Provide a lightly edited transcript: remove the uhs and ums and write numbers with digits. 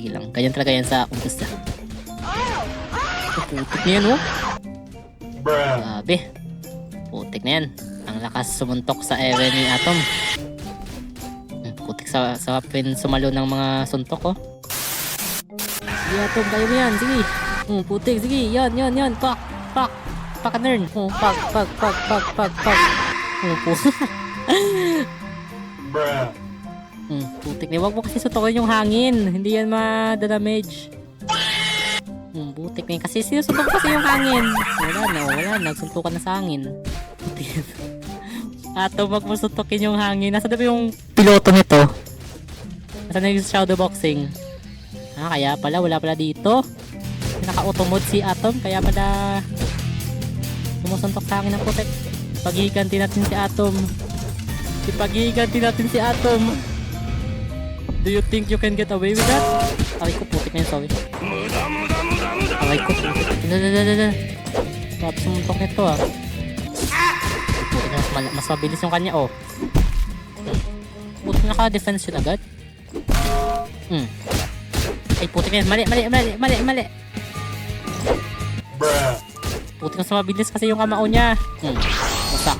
Sige lang, ganyan talaga yan sa umpisa. Putik na yan, oh. Grabe. Putik na yan. Ang lakas sumuntok sa ere ni Atom. Putik sa pin sumalo ng mga suntok, oh. Sige, Atom, kaya mo yan. Sige. Putik, sige. Yan. Pak. Pak-nern. Pak. Putik. Putik na. Huwag mo kasi sutukin yung hangin. Hindi yan ma-damage. Butik na yun. Kasi sinusuntok kasi yung hangin. Wala. Nagsuntukan na sa hangin. Putik. Atom, wag mo suntukin yung hangin. Nasaan na ba yung piloto nito? Nasaan na yung shadow boxing? Kaya pala. Wala pala dito. Naka-auto mode si Atom. Kaya pala sumusuntok sa hangin ng putik. Pagiganti natin si Atom. Ipagiganti natin si Atom. Do you think you can get away with that? Aray ko, putik na yun, sorry. Aray ko, putik. Grabe sumuntok nito, ah. Putik na, mas mabilis yung kanya, oh. Putik na naka-defense yun agad. Ay, putik na yun. Mali. Putik na mas mabilis kasi yung kamao niya. Wasak.